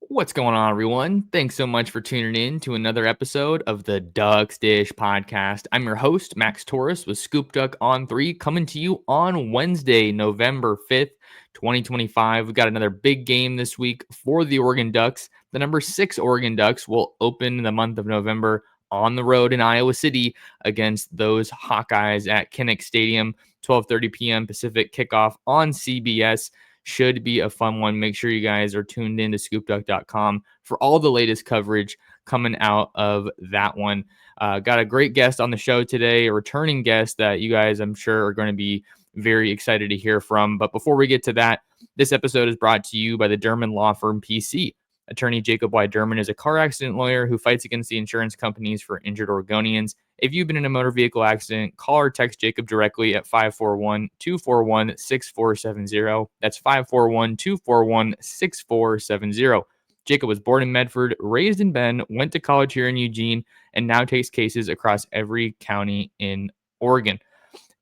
What's going on, everyone? Thanks so much for tuning in to another episode of the Ducks Dish podcast. I'm your host, Max Torres, with ScoopDuck on 3, coming to you on Wednesday, November 5th, 2025. We've got another big game this week for the Oregon Ducks. The number 6 Oregon Ducks will open the month of November on the road in Iowa City against those Hawkeyes at Kinnick Stadium, 12:30 p.m. Pacific kickoff on CBS. Should be a fun one. Make sure you guys are tuned in to scoopduck.com for all the latest coverage coming out of that one. Got a great guest on the show today, a returning guest that you guys, I'm sure, are going to be very excited to hear from. But before we get to that, this episode is brought to you by the Derman Law Firm PC. Attorney Jacob Y. Derman is a car accident lawyer who fights against the insurance companies for injured Oregonians. If you've been in a motor vehicle accident, call or text Jacob directly at 541-241-6470. That's 541-241-6470. Jacob was born in Medford, raised in Bend, went to college here in Eugene, and now takes cases across every county in Oregon.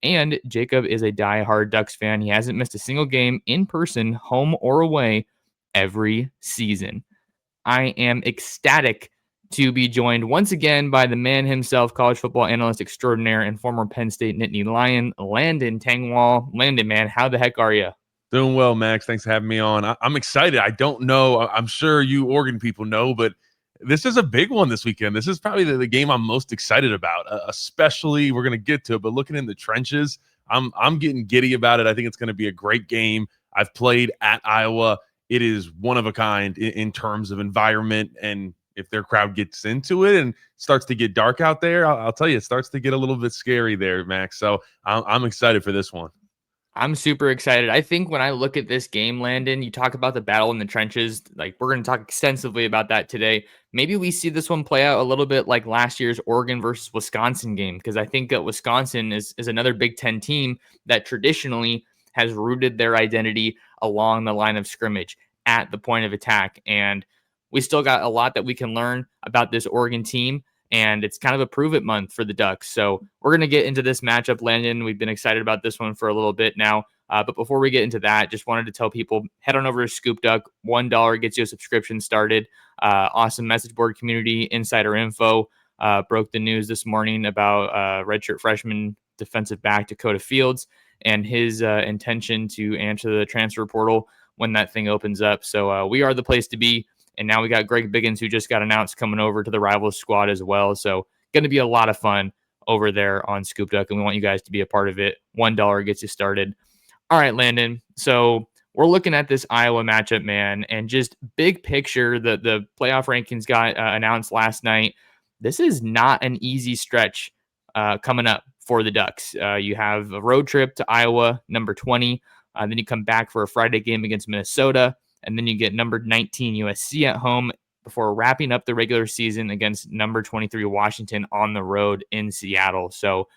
And Jacob is a diehard Ducks fan. He hasn't missed a single game in person, home or away, every season. I am ecstatic to be joined once again by the man himself, college football analyst extraordinaire and former Penn State Nittany Lion, Landon Tengwall. Landon, man, how the heck are you? Doing well, Max. Thanks for having me on. I'm excited. I don't know. I'm sure you Oregon people know, but this is a big one this weekend. This is probably the game I'm most excited about, especially we're going to get to it, but looking in the trenches, I'm getting giddy about it. I think it's going to be a great game. I've played at Iowa. It is one of a kind in terms of environment, and if their crowd gets into it and starts to get dark out there, I'll tell you, it starts to get a little bit scary there, Max. So I'm excited for this one. I'm super excited. I think when I look at this game, Landon, you talk about the battle in the trenches. Like, we're going to talk extensively about that today. Maybe we see this one play out a little bit like last year's Oregon versus Wisconsin game, because I think that Wisconsin is another Big Ten team that traditionally has rooted their identity along the line of scrimmage at the point of attack. And we still got a lot that we can learn about this Oregon team. And it's kind of a prove it month for the Ducks. So we're going to get into this matchup, Landon. We've been excited about this one for a little bit now. But before we get into that, just wanted to tell people, head on over to ScoopDuck. $1 gets you a subscription started. Awesome message board community, insider info. Broke the news this morning about redshirt freshman defensive back Dakota Fields and his intention to enter the transfer portal when that thing opens up. So we are the place to be. And now we got Greg Biggins, who just got announced coming over to the Rivals squad as well. So going to be a lot of fun over there on ScoopDuck, and we want you guys to be a part of it. $1 gets you started. All right, Landon. So we're looking at this Iowa matchup, man, and just big picture, the playoff rankings got announced last night. This is not an easy stretch coming up for the Ducks. You have a road trip to Iowa, number 20. Then you come back for a Friday game against Minnesota. And then you get number 19 USC at home before wrapping up the regular season against number 23 Washington on the road in Seattle. So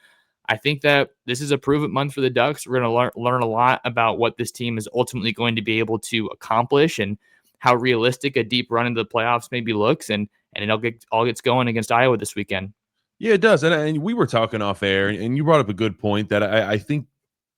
I think that this is a prove-it month for the Ducks. We're going to learn a lot about what this team is ultimately going to be able to accomplish and how realistic a deep run into the playoffs maybe looks. And it all gets going against Iowa this weekend. Yeah, it does. And we were talking off air, and you brought up a good point that I think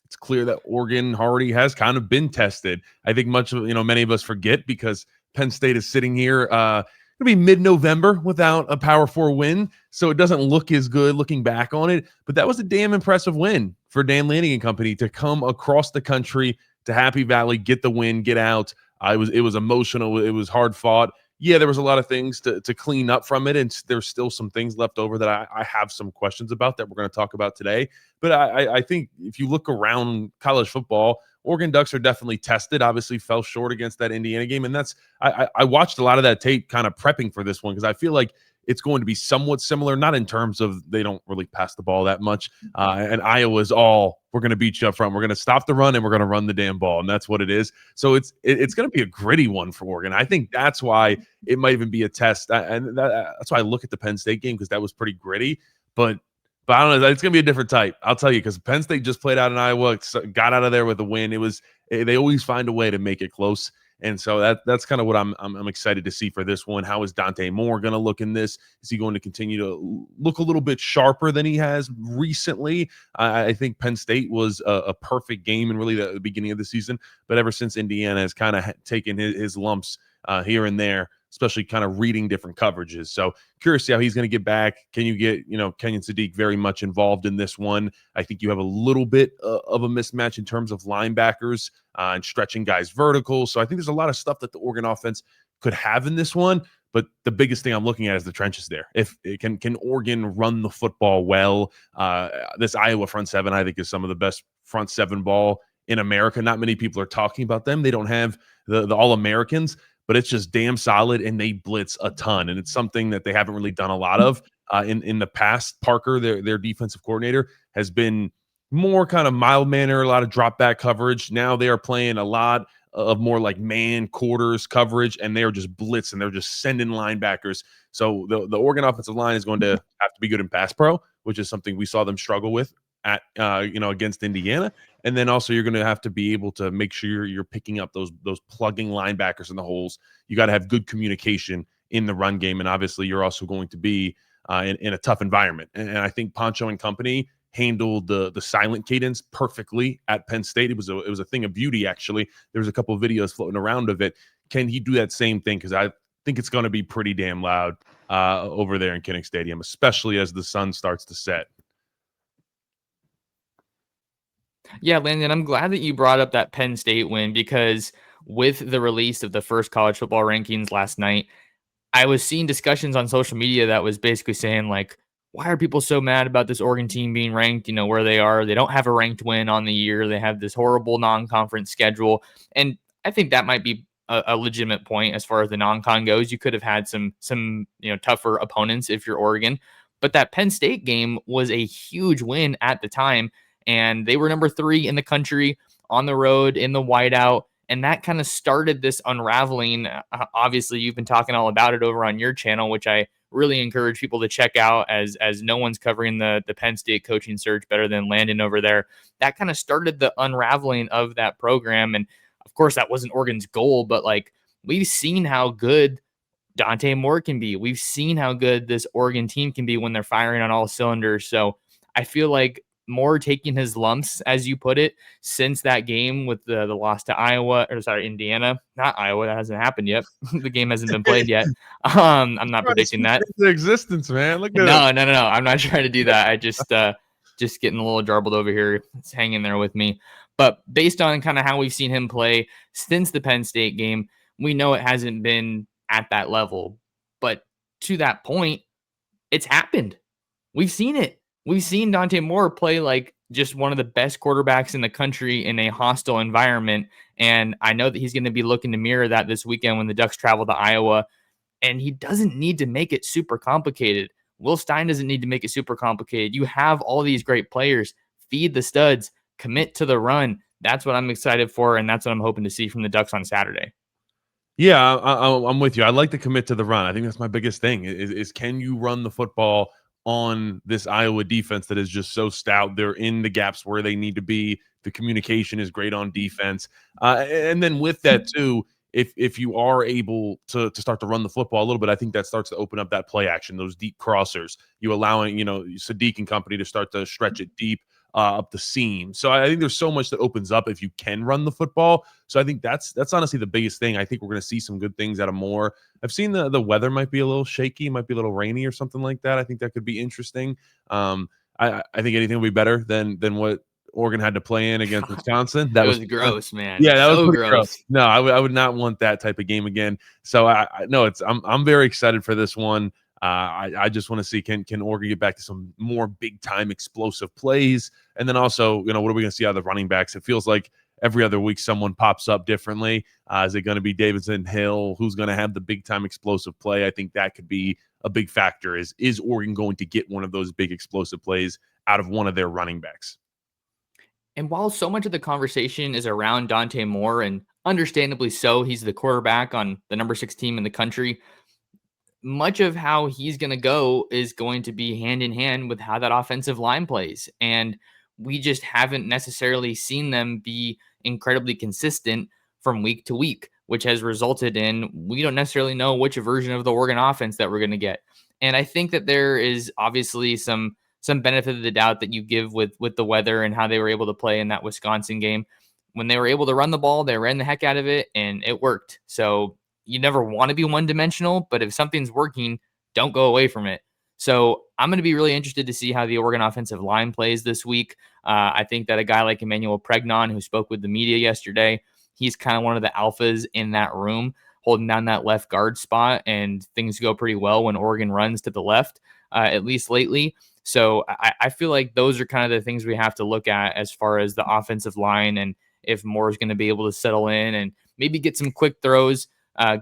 it's clear that Oregon already has kind of been tested. I think many of us forget because Penn State is sitting here going to be mid-November without a Power 4 win, so it doesn't look as good looking back on it. But that was a damn impressive win for Dan Lanning and company to come across the country to Happy Valley, get the win, get out. It was emotional. It was hard fought. Yeah, there was a lot of things to clean up from it, and there's still some things left over that I have some questions about that we're going to talk about today. But I think if you look around college football, Oregon Ducks are definitely tested. Obviously fell short against that Indiana game, and I watched a lot of that tape kind of prepping for this one because I feel like it's going to be somewhat similar, not in terms of they don't really pass the ball that much. And Iowa's all, we're going to beat you up front. We're going to stop the run and we're going to run the damn ball. And that's what it is. So it's going to be a gritty one for Oregon. I think that's why it might even be a test. That's why I look at the Penn State game because that was pretty gritty. But I don't know. It's going to be a different type. I'll tell you, because Penn State just played out in Iowa, got out of there with a win. They always find a way to make it close. And so that's kind of what I'm excited to see for this one. How is Dante Moore going to look in this? Is he going to continue to look a little bit sharper than he has recently? I think Penn State was a perfect game in really the beginning of the season, but ever since Indiana has kind of taken his lumps here and there, especially kind of reading different coverages. So curious to see how he's going to get back. Can you get, Kenyon Sadiq very much involved in this one? I think you have a little bit of a mismatch in terms of linebackers and stretching guys vertical. So I think there's a lot of stuff that the Oregon offense could have in this one. But the biggest thing I'm looking at is the trenches there. If it can Oregon run the football well? This Iowa front seven, I think, is some of the best front seven ball in America. Not many people are talking about them. They don't have the All-Americans, but it's just damn solid, and they blitz a ton. And it's something that they haven't really done a lot of in the past. Parker, their defensive coordinator, has been more kind of mild manner, a lot of drop back coverage. Now they are playing a lot of more like man quarters coverage, and they're just blitzing. They're just sending linebackers. So the Oregon offensive line is going to have to be good in pass pro, which is something we saw them struggle with at against Indiana. And then also you're going to have to be able to make sure you're picking up those plugging linebackers in the holes. You got to have good communication in the run game, and obviously you're also going to be in a tough environment. And I think Poncho and company handled the silent cadence perfectly at Penn State. It was a thing of beauty, actually. There was a couple of videos floating around of it. Can he do that same thing? Because I think it's going to be pretty damn loud over there in Kinnick Stadium, especially as the sun starts to set. Yeah, Landon, I'm glad that you brought up that Penn State win, because with the release of the first college football rankings last night, I was seeing discussions on social media that was basically saying, like, why are people so mad about this Oregon team being ranked, where they are? They don't have a ranked win on the year. They have this horrible non-conference schedule. And I think that might be a legitimate point as far as the non-con goes. You could have had some tougher opponents if you're Oregon. But that Penn State game was a huge win at the time, and they were number 3 in the country on the road in the whiteout. And that kind of started this unraveling. Obviously, you've been talking all about it over on your channel, which I really encourage people to check out, as no one's covering the Penn State coaching search better than Landon over there. That kind of started the unraveling of that program. And of course, that wasn't Oregon's goal, but like, we've seen how good Dante Moore can be. We've seen how good this Oregon team can be when they're firing on all cylinders. So I feel like Moore taking his lumps, as you put it, since that game with the loss to Indiana. Not Iowa, that hasn't happened yet. The game hasn't been played yet. I'm not predicting that into existence, man. Look at no. I'm not trying to do that. I just getting a little jarbled over here. It's hanging there with me. But based on kind of how we've seen him play since the Penn State game, we know it hasn't been at that level. But to that point, it's happened. We've seen it. We've seen Dante Moore play like just one of the best quarterbacks in the country in a hostile environment. And I know that he's going to be looking to mirror that this weekend when the Ducks travel to Iowa. And he doesn't need to make it super complicated. Will Stein doesn't need to make it super complicated. You have all these great players. Feed the studs. Commit to the run. That's what I'm excited for, and that's what I'm hoping to see from the Ducks on Saturday. Yeah, I'm with you. I like to commit to the run. I think that's my biggest thing is can you run the football on this Iowa defense that is just so stout? They're in the gaps where they need to be. The communication is great on defense. And then with that too, if you are able to start to run the football a little bit, I think that starts to open up that play action, those deep crossers. You allowing, Sadiq and company to start to stretch it deep up the seam. So I think there's so much that opens up if you can run the football. So I think that's honestly the biggest thing. I think we're going to see some good things out of Moore. I've seen the weather might be a little shaky, might be a little rainy or something like that. I think that could be interesting. I think anything will be better than what Oregon had to play in against Wisconsin. That was gross, man. Yeah, that so was pretty gross. No, I would not want that type of game again. So I know I'm very excited for this one. I just want to see can Oregon get back to some more big time explosive plays, and then also what are we going to see out of the running backs? It feels like every other week someone pops up differently. Is it going to be Davidson, Hill? Who's going to have the big time explosive play? I think that could be a big factor. Is Oregon going to get one of those big explosive plays out of one of their running backs? And while so much of the conversation is around Dante Moore, and understandably so, he's the quarterback on the number 6 team in the country, much of how he's going to go is going to be hand in hand with how that offensive line plays. And we just haven't necessarily seen them be incredibly consistent from week to week, which has resulted in we don't necessarily know which version of the Oregon offense that we're going to get. And I think that there is obviously some benefit of the doubt that you give with the weather and how they were able to play in that Wisconsin game. When they were able to run the ball, they ran the heck out of it, and it worked. So you never want to be one dimensional, but if something's working, don't go away from it. So I'm going to be really interested to see how the Oregon offensive line plays this week. I think that a guy like Emmanuel Pregnon, who spoke with the media yesterday, he's kind of one of the alphas in that room, holding down that left guard spot, and things go pretty well when Oregon runs to the left, at least lately. So I feel like those are kind of the things we have to look at as far as the offensive line, and if Moore is going to be able to settle in and maybe get some quick throws,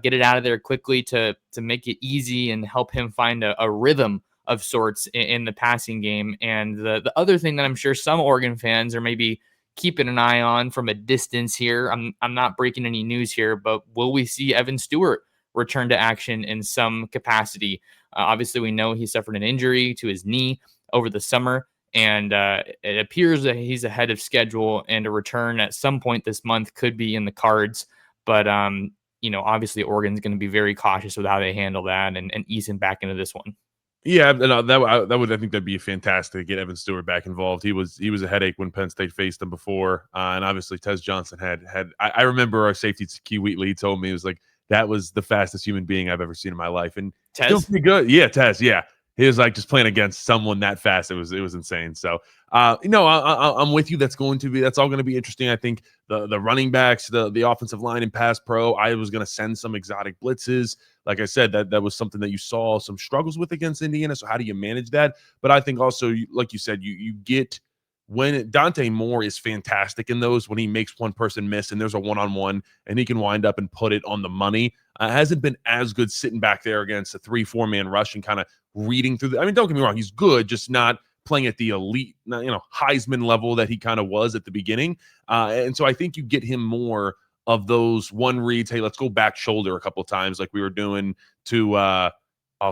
get it out of there quickly to make it easy and help him find a rhythm of sorts in the passing game. And the other thing that I'm sure some Oregon fans are maybe keeping an eye on from a distance here, I'm not breaking any news here, but will we see Evan Stewart return to action in some capacity? Obviously, we know he suffered an injury to his knee over the summer, and it appears that he's ahead of schedule, and a return at some point this month could be in the cards. But obviously Oregon's going to be very cautious with how they handle that and ease him back into this one. Yeah, no, that would, I think that'd be fantastic to get Evan Stewart back involved. He was a headache when Penn State faced him before, and obviously Tez Johnson had. I remember our safety Key Wheatley told me, it was like, that was the fastest human being I've ever seen in my life, and still pretty good. Yeah, Tez. Yeah, he was like just playing against someone that fast. It was insane. So, I'm with you. That's all going to be interesting. I think the running backs, the offensive line and pass pro. I was going to send some exotic blitzes. Like I said, that was something that you saw some struggles with against Indiana. So how do you manage that? But I think also, like you said, you get when Dante Moore is fantastic in those, when he makes one person miss and there's a one-on-one and he can wind up and put it on the money. Hasn't been as good sitting back there against a 3-4 man rush and kind of reading through I mean, don't get me wrong, he's good, just not playing at the elite, Heisman level that he kind of was at the beginning. And so I think you get him more of those one reads. Hey, let's go back shoulder a couple of times, like we were doing to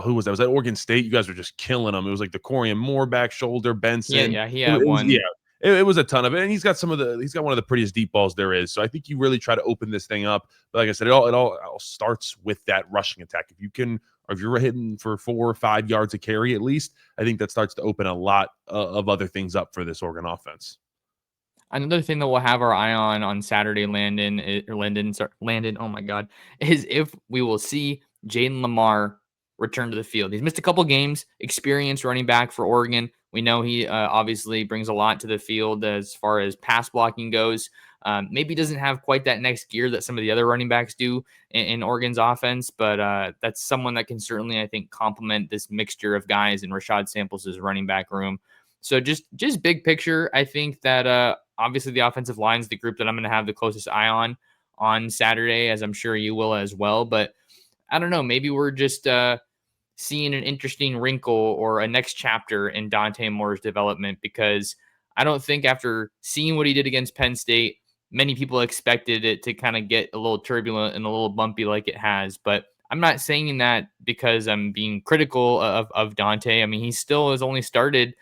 who was that? Was that Oregon State? You guys were just killing them. It was like the Corian Moore back shoulder, Benson. Yeah, he had one. Yeah, it was a ton of it, and he's got one of the prettiest deep balls there is. So I think you really try to open this thing up. But like I said, it all starts with that rushing attack. If you can, or if you're hitting for 4 or 5 yards a carry at least, I think that starts to open a lot of other things up for this Oregon offense. Another thing that we'll have our eye on Saturday, Landon, oh my God, is if we will see Jaden Lamar return to the field. He's missed a couple games, experienced running back for Oregon. We know he obviously brings a lot to the field as far as pass blocking goes. Maybe doesn't have quite that next gear that some of the other running backs do in Oregon's offense, but that's someone that can certainly, I think, complement this mixture of guys in Rashad Samples' running back room. So just big picture, I think that obviously the offensive line is the group that I'm going to have the closest eye on Saturday, as I'm sure you will as well. But I don't know, maybe we're just seeing an interesting wrinkle or a next chapter in Dante Moore's development, because I don't think after seeing what he did against Penn State, many people expected it to kind of get a little turbulent and a little bumpy like it has. But I'm not saying that because I'm being critical of Dante. I mean, he still has only started,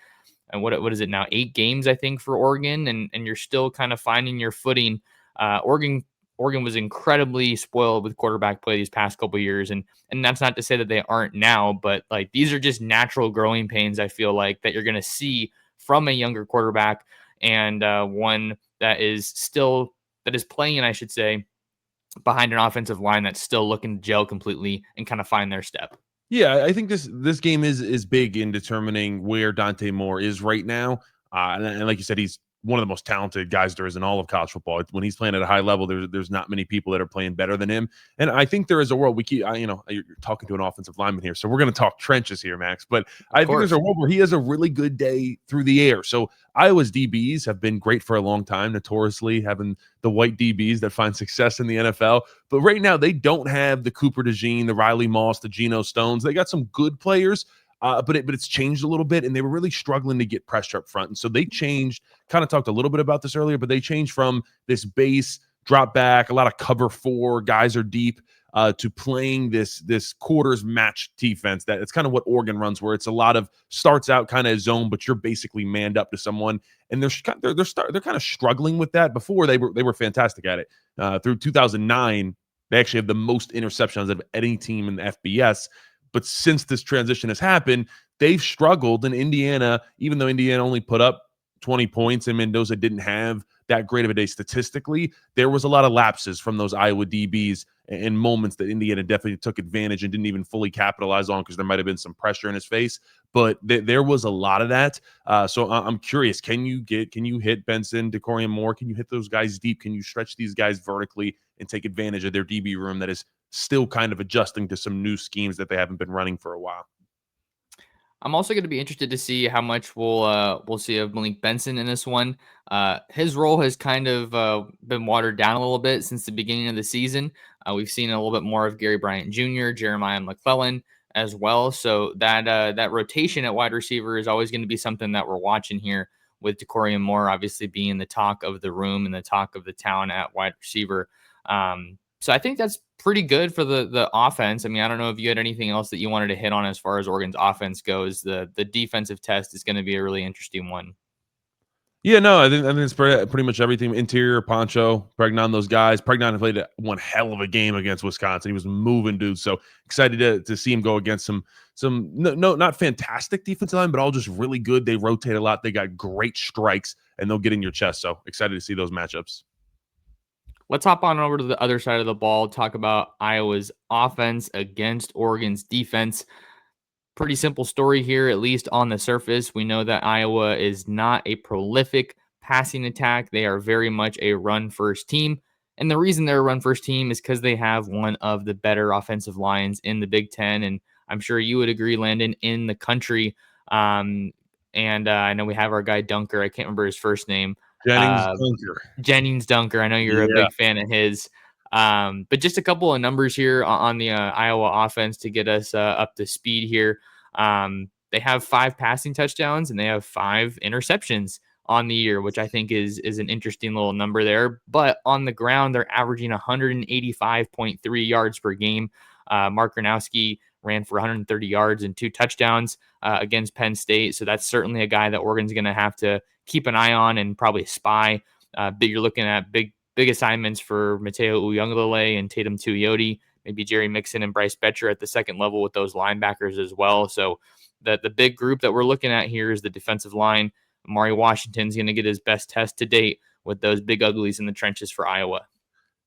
and what is it now, 8 games, I think, for Oregon, and you're still kind of finding your footing. Oregon was incredibly spoiled with quarterback play these past couple of years, and that's not to say that they aren't now, but like these are just natural growing pains, I feel like, that you're going to see from a younger quarterback, and one that is playing, I should say, behind an offensive line that's still looking to gel completely and kind of find their step. Yeah, I think this game is big in determining where Dante Moore is right now. And like you said, he's one of the most talented guys there is in all of college football. When he's playing at a high level, there's not many people that are playing better than him. And I think there is a world you're talking to an offensive lineman here, so we're going to talk trenches here, Max. But I think there's a world where he has a really good day through the air. So Iowa's DBs have been great for a long time, notoriously having the white DBs that find success in the NFL. But right now, they don't have the Cooper DeJean, the Riley Moss, the Geno Stones. They got some good players, but it's changed a little bit, and they were really struggling to get pressure up front. And so they changed, kind of talked a little bit about this earlier, but they changed from this base drop back, a lot of cover 4, guys are deep, to playing this quarters match defense. That it's kind of what Oregon runs, where it's a lot of starts out kind of zone, but you're basically manned up to someone, and they're kind of struggling with that. Before they were fantastic at it. Through 2009, they actually have the most interceptions of any team in the FBS. But since this transition has happened, they've struggled. In Indiana, even though Indiana only put up 20 points and Mendoza didn't have that great of a day statistically, there was a lot of lapses from those Iowa DBs. and moments that Indiana definitely took advantage and didn't even fully capitalize on because there might have been some pressure in his face. But there was a lot of that. So I'm curious, can you hit Benson, Decorium Moore? Can you hit those guys deep? Can you stretch these guys vertically and take advantage of their DB room that is still kind of adjusting to some new schemes that they haven't been running for a while? I'm also going to be interested to see how much we'll see of Malik Benson in this one. His role has kind of been watered down a little bit since the beginning of the season. We've seen a little bit more of Gary Bryant Jr., Jeremiah McClellan as well. So that rotation at wide receiver is always going to be something that we're watching here, with Decorium Moore obviously being the talk of the room and the talk of the town at wide receiver. So I think that's pretty good for the offense. I mean, I don't know if you had anything else that you wanted to hit on as far as Oregon's offense goes. The defensive test is going to be a really interesting one. Yeah, no, I think it's pretty much everything. Interior, Poncho, Pregnon, those guys. Pregnon played one hell of a game against Wisconsin. He was moving dudes. So excited to see him go against some no not fantastic defensive line, but all just really good. They rotate a lot. They got great strikes, and they'll get in your chest. So excited to see those matchups. Let's hop on over to the other side of the ball, talk about Iowa's offense against Oregon's defense. Pretty simple story here, at least on the surface. We know that Iowa is not a prolific passing attack. They are very much a run first team. And the reason they're a run first team is because they have one of the better offensive lines in the Big Ten. And I'm sure you would agree, Landon, in the country. And I know we have our guy Dunker. I can't remember his first name. Jennings Uh, Dunker. Jennings Dunker. I know you're a Yeah. big fan of his. But just a couple of numbers here on the Iowa offense to get us up to speed here. They have 5 passing touchdowns and they have 5 interceptions on the year, which I think is an interesting little number there. But on the ground, they're averaging 185.3 yards per game. Mark Gronowski ran for 130 yards and 2 touchdowns against Penn State. So that's certainly a guy that Oregon's going to have to keep an eye on and probably spy. But you're looking at big assignments for Mateo Uyunglele and Tatum Tuioti, maybe Jerry Mixon and Bryce Betcher at the second level with those linebackers as well. So the big group that we're looking at here is the defensive line. Amari Washington's going to get his best test to date with those big uglies in the trenches for Iowa.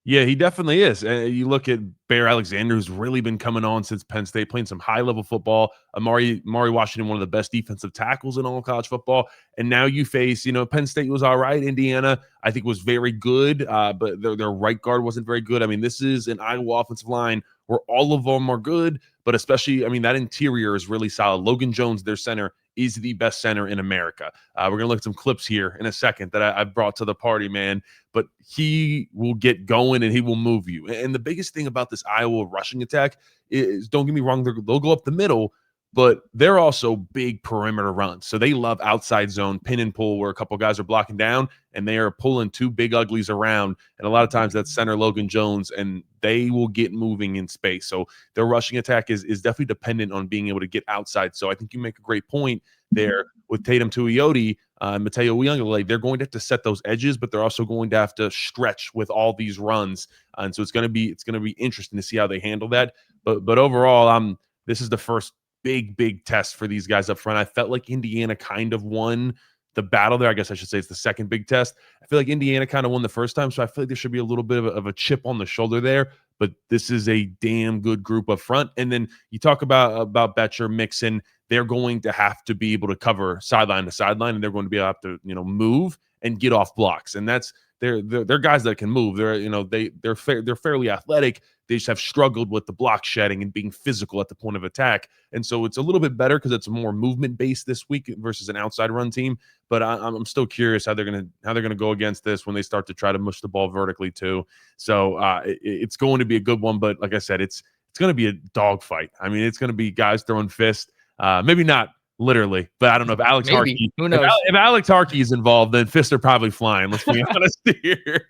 Yeah, he definitely is. You look at Bear Alexander, who's really been coming on since Penn State, playing some high-level football. Amari Washington, one of the best defensive tackles in all college football. And now you face, Penn State was all right. Indiana, I think, was very good, but their right guard wasn't very good. I mean, this is an Iowa offensive line where all of them are good, but especially, I mean, that interior is really solid. Logan Jones, their center, is the best center in America. We're going to look at some clips here in a second that I brought to the party, man. But he will get going and he will move you. And the biggest thing about this Iowa rushing attack is, don't get me wrong, they'll go up the middle, but they're also big perimeter runs. So they love outside zone, pin and pull, where a couple guys are blocking down and they are pulling 2 big uglies around. And a lot of times that's center Logan Jones, and they will get moving in space. So their rushing attack is definitely dependent on being able to get outside. So I think you make a great point there with Tatum Tuioti, Mateo Uyunglele. They're going to have to set those edges, but they're also going to have to stretch with all these runs. And so it's going to be interesting to see how they handle that. But overall, this is the first big test for these guys up front. I felt like Indiana kind of won the battle there. I guess I should say it's the second big test. I feel like Indiana kind of won the first time, so I feel like there should be a little bit of a chip on the shoulder there. But this is a damn good group up front. And then you talk about Betcher, Mixon. They're going to have to be able to cover sideline to sideline, and they're going to be able to move and get off blocks. And they're guys that can move. They're fairly athletic. They just have struggled with the block shedding and being physical at the point of attack. And so it's a little bit better because it's more movement based this week versus an outside run team. But I'm still curious how they're gonna go against this when they start to try to mush the ball vertically too. So it's going to be a good one. But like I said, it's going to be a dogfight. I mean, it's going to be guys throwing fists. Maybe not literally, but I don't know if Alex Harkey. Who knows? If Alex Harkey is involved, then fists are probably flying. Let's be honest here.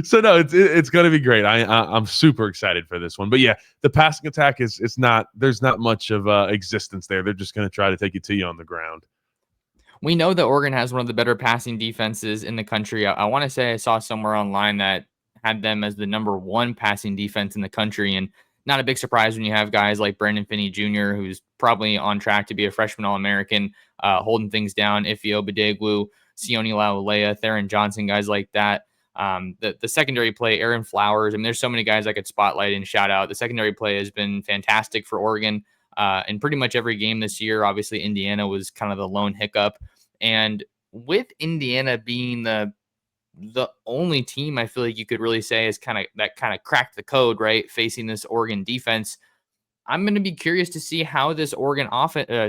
So no, it's going to be great. I'm super excited for this one. But yeah, the passing attack is not. There's not much of existence there. They're just going to try to take it to you on the ground. We know that Oregon has one of the better passing defenses in the country. I want to say I saw somewhere online that had them as the number 1 passing defense in the country, and not a big surprise when you have guys like Brandon Finney Jr., who's probably on track to be a freshman All-American, holding things down. Ify Obadegwu, Sione Laulea, Theron Johnson, guys like that. The secondary play, Aaron Flowers. I mean, there's so many guys I could spotlight and shout out. The secondary play has been fantastic for Oregon in pretty much every game this year. Obviously, Indiana was kind of the lone hiccup, and with Indiana being the only team I feel like you could really say is kind of cracked the code, right? Facing this Oregon defense, I'm going to be curious to see how this Oregon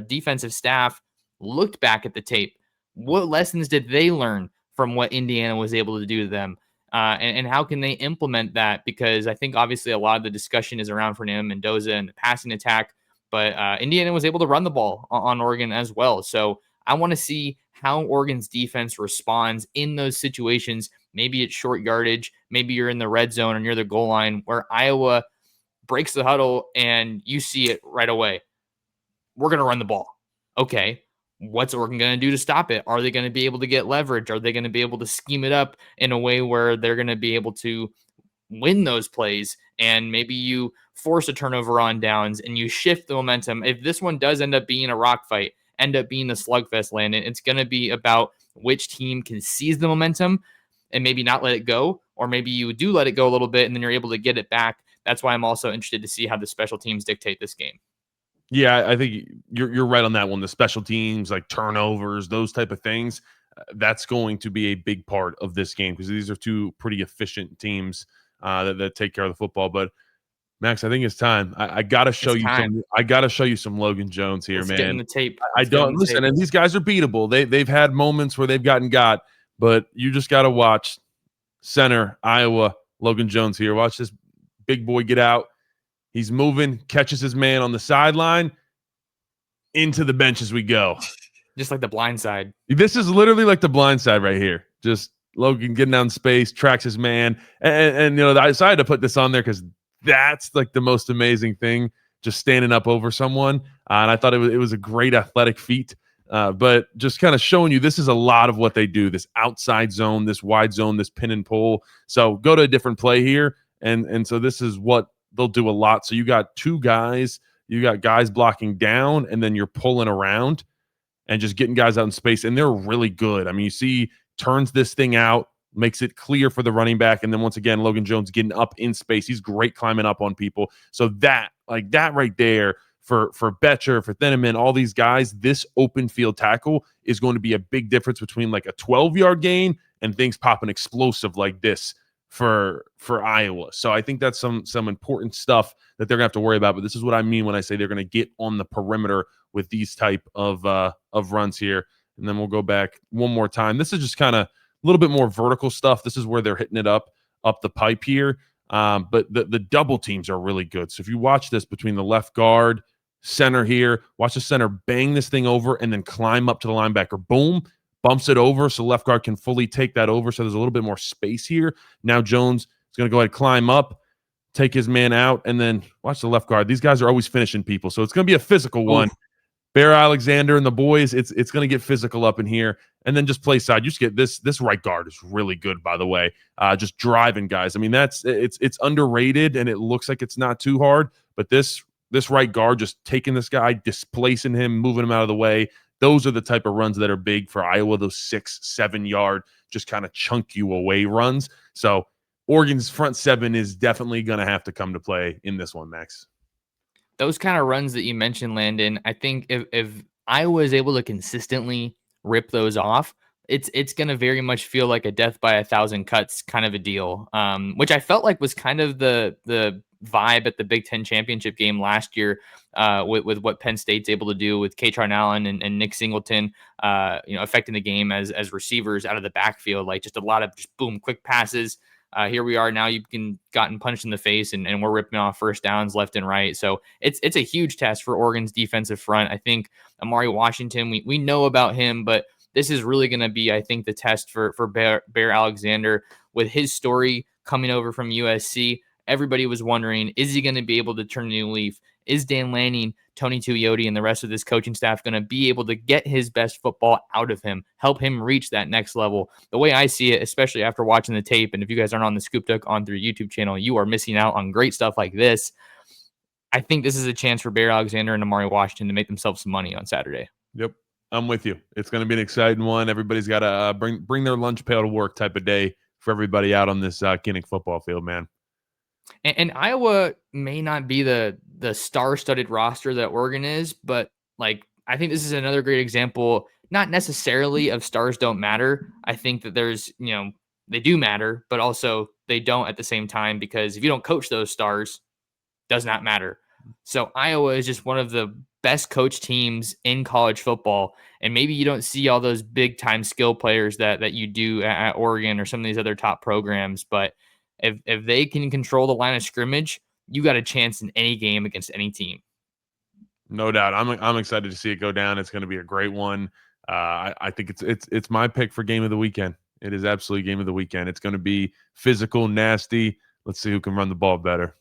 defensive staff looked back at the tape. What lessons did they learn from what Indiana was able to do to them? And how can they implement that? Because I think obviously a lot of the discussion is around Fernando Mendoza and the passing attack, but Indiana was able to run the ball on Oregon as well. So I want to see how Oregon's defense responds in those situations. Maybe it's short yardage, maybe you're in the red zone or near the goal line where Iowa breaks the huddle and you see it right away. We're going to run the ball. Okay. What's Oregon going to do to stop it? Are they going to be able to get leverage? Are they going to be able to scheme it up in a way where they're going to be able to win those plays? And maybe you force a turnover on downs and you shift the momentum. If this one does end up being a rock fight, end up being a slugfest, Landon, it's going to be about which team can seize the momentum and maybe not let it go, or maybe you do let it go a little bit and then you're able to get it back. That's why I'm also interested to see how the special teams dictate this game. Yeah, I think you're right on that one. The special teams, like turnovers, those type of things, that's going to be a big part of this game because these are two pretty efficient teams that take care of the football. But Max, I think it's time. I gotta show you some. I gotta show you some Logan Jones here, man. Get in the tape. I don't listen, and these guys are beatable. They've had moments where they've got, but you just gotta watch center Iowa Logan Jones here. Watch this big boy get out. He's moving, catches his man on the sideline. Into the bench as we go. Just like the blind side. This is literally like the blind side right here. Just Logan getting down space, tracks his man. And you know, I decided to put this on there because that's like the most amazing thing, just standing up over someone. And I thought it was a great athletic feat. But just kind of showing you this is a lot of what they do, this outside zone, this wide zone, this pin and pull. So go to a different play here. And so this is what they'll do a lot. So you got two guys, you got guys blocking down, and then you're pulling around and just getting guys out in space. And they're really good. I mean, you see, turns this thing out, makes it clear for the running back. And then once again, Logan Jones getting up in space. He's great climbing up on people. So that right there for Betcher, for Thieneman, all these guys, this open field tackle is going to be a big difference between like a 12-yard gain and things popping explosive like this for Iowa. So I think that's some important stuff that they're gonna have to worry about. But this is what I mean when I say they're gonna get on the perimeter with these type of runs here. And then we'll go back one more time. This is just kind of a little bit more vertical stuff. This is where they're hitting it up the pipe here. But the double teams are really good. So if you watch this between the left guard, center here, watch the center bang this thing over and then climb up to the linebacker. Boom, bumps it over so left guard can fully take that over. So there's a little bit more space here. Now Jones is going to go ahead and climb up, take his man out, and then watch the left guard. These guys are always finishing people. So it's going to be a physical one. Bear Alexander and the boys, it's going to get physical up in here. And then just play side. You just get this right guard is really good, by the way. Just driving guys. I mean, it's underrated and it looks like it's not too hard, but this right guard just taking this guy, displacing him, moving him out of the way. Those are the type of runs that are big for Iowa, those 6-7 yard, just kind of chunk you away runs. So Oregon's front seven is definitely going to have to come to play in this one, Max. Those kind of runs that you mentioned, Landon, I think if Iowa is able to consistently rip those off, it's going to very much feel like a death by 1,000 cuts kind of a deal, which I felt like was kind of the vibe at the Big Ten championship game last year with what Penn State's able to do with Katron Allen and Nick Singleton, affecting the game as receivers out of the backfield, like just a lot of just boom, quick passes. Here we are now. You've gotten punched in the face, and we're ripping off first downs left and right. So it's a huge test for Oregon's defensive front. I think Amari Washington, we know about him, but this is really going to be, I think, the test for Bear Alexander with his story coming over from USC. Everybody was wondering, is he going to be able to turn a new leaf? Is Dan Lanning, Tony Tuioti, and the rest of this coaching staff going to be able to get his best football out of him, help him reach that next level? The way I see it, especially after watching the tape, and if you guys aren't on the ScoopDuck on through YouTube channel, you are missing out on great stuff like this. I think this is a chance for Bear Alexander and Amari Washington to make themselves some money on Saturday. Yep, I'm with you. It's going to be an exciting one. Everybody's got to bring their lunch pail to work type of day for everybody out on this Kinnick football field, man. And Iowa may not be the star-studded roster that Oregon is, but like I think this is another great example, not necessarily of stars don't matter. I think that there's, they do matter, but also they don't at the same time, because if you don't coach those stars, does not matter. So Iowa is just one of the best coach teams in college football, and maybe you don't see all those big time skill players that you do at Oregon or some of these other top programs, but if they can control the line of scrimmage, you got a chance in any game against any team. No doubt. I'm excited to see it go down. It's going to be a great one. I think it's my pick for game of the weekend. It is absolutely game of the weekend. It's going to be physical, nasty. Let's see who can run the ball better.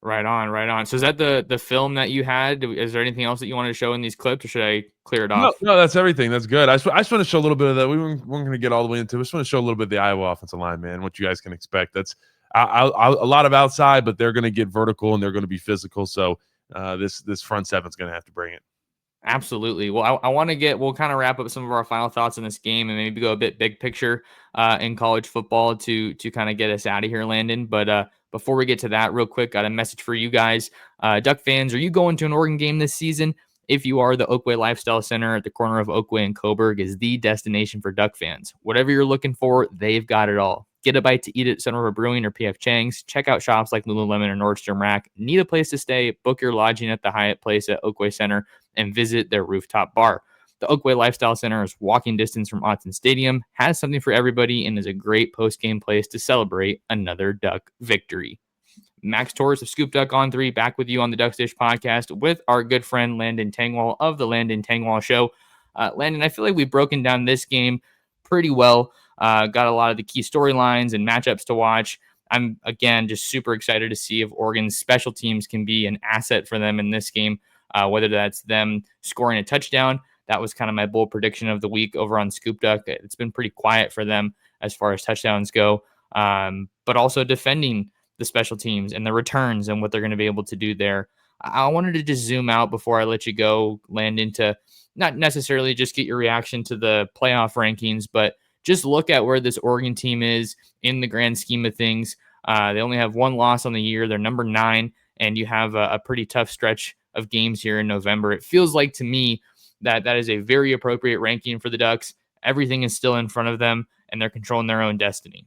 Right on, right on. So is that the film that you had? Is there anything else that you wanted to show in these clips, or should I clear it off? No, that's everything. That's good. I just want to show a little bit of that. We weren't going to get all the way into it. I just want to show a little bit of the Iowa offensive line, man, what you guys can expect. That's a lot of outside, but they're going to get vertical and they're going to be physical. So this front seven's going to have to bring it. Absolutely. Well, we'll kind of wrap up some of our final thoughts on this game and maybe go a bit big picture in college football to kind of get us out of here, Landon. But before we get to that, real quick, got a message for you guys. Duck fans, are you going to an Oregon game this season? If you are, the Oakway Lifestyle Center at the corner of Oakway and Coburg is the destination for Duck fans. Whatever you're looking for, they've got it all. Get a bite to eat at Center River Brewing or PF Chang's. Check out shops like Lululemon or Nordstrom Rack. Need a place to stay? Book your lodging at the Hyatt Place at Oakway Center and visit their rooftop bar. The Oakway Lifestyle Center is walking distance from Autzen Stadium, has something for everybody, and is a great post-game place to celebrate another Duck victory. Max Torres of ScoopDuck on 3 back with you on the Duck Dish podcast with our good friend Landon Tengwall of the Landon Tengwall Show. Landon, I feel like we've broken down this game pretty well. Got a lot of the key storylines and matchups to watch. I'm, again, just super excited to see if Oregon's special teams can be an asset for them in this game, whether that's them scoring a touchdown. That was kind of my bold prediction of the week over on ScoopDuck. It's been pretty quiet for them as far as touchdowns go, but also defending the special teams and the returns and what they're going to be able to do there. I wanted to just zoom out before I let you go, land into not necessarily just get your reaction to the playoff rankings, but just look at where this Oregon team is in the grand scheme of things. They only have one loss on the year. They're number 9, and you have a pretty tough stretch of games here in November. It feels like to me that is a very appropriate ranking for the Ducks. Everything is still in front of them, and they're controlling their own destiny.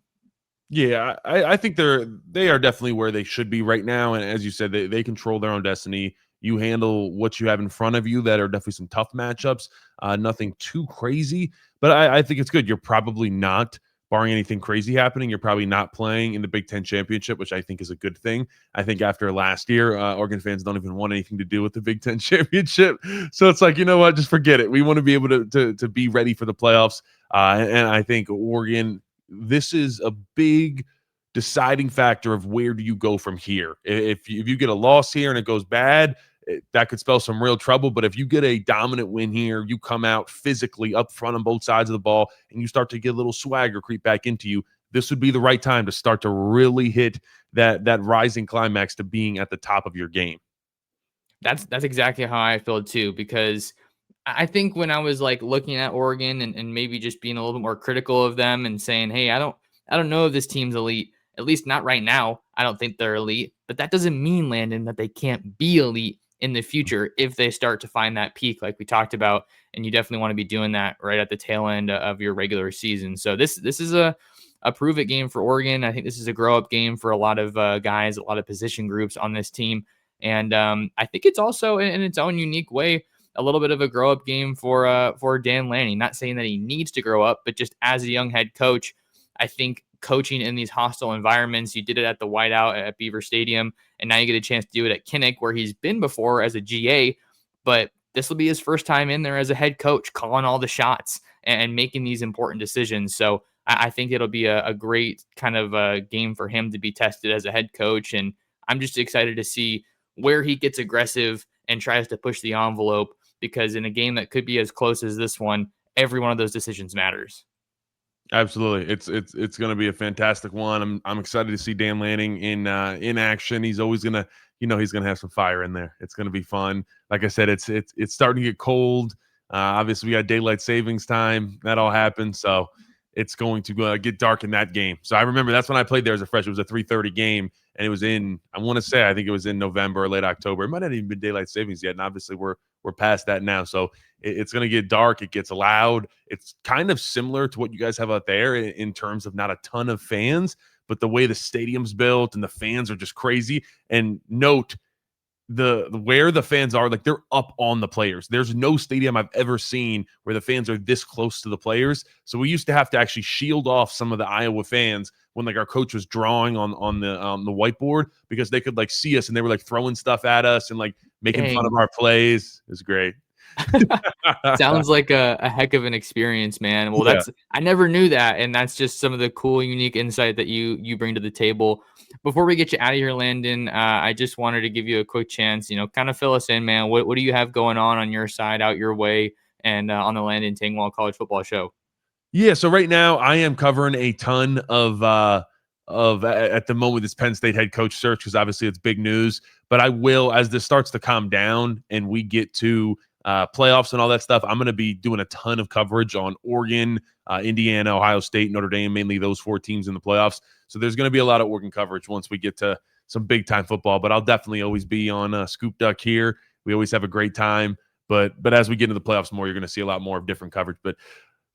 Yeah, I think they are definitely where they should be right now. And as you said, they control their own destiny. You handle what you have in front of you. That are definitely some tough matchups. Nothing too crazy, but I think it's good. You're probably not, barring anything crazy happening, you're probably not playing in the Big Ten championship, which I think is a good thing. I think after last year, Oregon fans don't even want anything to do with the Big Ten championship. So it's like, you know what, just forget it. We want to be able to be ready for the playoffs. And I think Oregon, this is a big deciding factor of where do you go from here. If you get a loss here and it goes bad, that could spell some real trouble. But if you get a dominant win here, you come out physically up front on both sides of the ball, and you start to get a little swagger creep back into you, this would be the right time to start to really hit that rising climax to being at the top of your game. That's exactly how I feel too, because I think when I was like looking at Oregon and maybe just being a little bit more critical of them and saying, hey, I don't know if this team's elite, at least not right now. I don't think they're elite, but that doesn't mean, Landon, that they can't be elite in the future if they start to find that peak like we talked about. And you definitely want to be doing that right at the tail end of your regular season. So this is a prove it game for Oregon. I think this is a grow up game for a lot of guys, a lot of position groups on this team. And I think it's also in its own unique way a little bit of a grow up game for Dan Lanning. Not saying that he needs to grow up, but just as a young head coach, I think coaching in these hostile environments, you did it at the Whiteout at Beaver Stadium, and now you get a chance to do it at Kinnick, where he's been before as a GA, but this will be his first time in there as a head coach, calling all the shots and making these important decisions. So I think it'll be a great kind of a game for him to be tested as a head coach, and I'm just excited to see where he gets aggressive and tries to push the envelope, because in a game that could be as close as this one, every one of those decisions matters. Absolutely, it's going to be a fantastic one. I'm excited to see Dan Lanning in action. He's always gonna, he's gonna have some fire in there. It's going to be fun. Like I said, it's starting to get cold. Obviously, we got daylight savings time. That all happened, so it's going to get dark in that game. So I remember that's when I played there as a freshman. It was a 3:30 game, and it was in, I want to say, I think it was in November or late October. It might not even been daylight savings yet, and obviously we're past that now. So it's going to get dark. It gets loud. It's kind of similar to what you guys have out there in terms of not a ton of fans, but the way the stadium's built and the fans are just crazy. And note, the where the fans are, like, they're up on the players. There's no stadium I've ever seen where the fans are this close to the players. So we used to have to actually shield off some of the Iowa fans when, like, our coach was drawing on the whiteboard, because they could, like, see us, and they were, like, throwing stuff at us and, like, making fun of our plays. It was great. Sounds like a heck of an experience, man. Well, Yeah. I never knew that, and that's just some of the cool, unique insight that you bring to the table. Before we get you out of here, Landon, I just wanted to give you a quick chance, kind of fill us in, man. What do you have going on your side, out your way, and on the Landon Tengwall College Football Show? Yeah, so right now I am covering a ton of at the moment this Penn State head coach search, because obviously it's big news. But I will, as this starts to calm down and we get to playoffs and all that stuff, I'm going to be doing a ton of coverage on Oregon, Indiana, Ohio State, Notre Dame, mainly those 4 teams in the playoffs. So there's going to be a lot of Oregon coverage once we get to some big time football. But I'll definitely always be on ScoopDuck here. We always have a great time. But as we get into the playoffs more, you're going to see a lot more of different coverage. But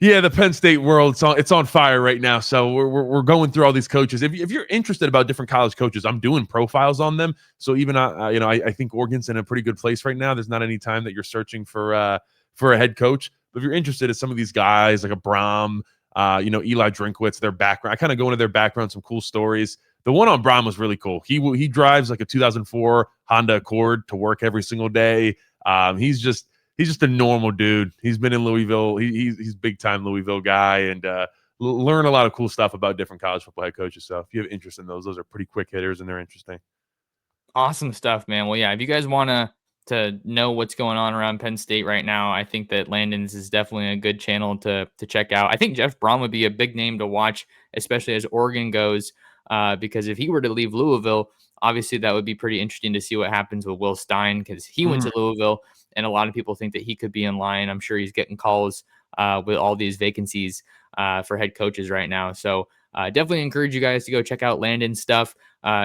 yeah, the Penn State world, it's on fire right now. So we're going through all these coaches. If you're interested about different college coaches, I'm doing profiles on them. So even I think Oregon's in a pretty good place right now. There's not any time that you're searching for a head coach. But if you're interested in some of these guys like a Brom, Eli Drinkwitz, their background, I kind of go into their background, some cool stories. The one on Brom was really cool. He drives like a 2004 Honda Accord to work every single day. He's just a normal dude. He's been in Louisville. He's big time Louisville guy, and learn a lot of cool stuff about different college football head coaches. So if you have interest in those are pretty quick hitters and they're interesting. Awesome stuff, man. Well, yeah, if you guys want to know what's going on around Penn State right now, I think that Landon's is definitely a good channel to check out. I think Jeff Brom would be a big name to watch, especially as Oregon goes, because if he were to leave Louisville, obviously that would be pretty interesting to see what happens with Will Stein, because he went to Louisville, and a lot of people think that he could be in line. I'm sure he's getting calls with all these vacancies for head coaches right now. So definitely encourage you guys to go check out Landon's stuff.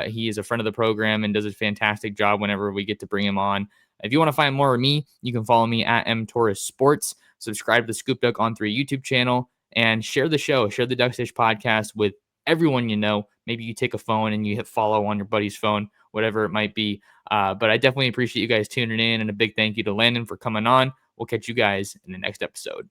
He is a friend of the program and does a fantastic job whenever we get to bring him on. If you want to find more of me, you can follow me at mtorres sports. Subscribe to the ScoopDuck on 3 YouTube channel, and share the show. Share the Duck Stitch podcast with everyone you know. Maybe you take a phone and you hit follow on your buddy's phone, whatever it might be. But I definitely appreciate you guys tuning in, and a big thank you to Landon for coming on. We'll catch you guys in the next episode.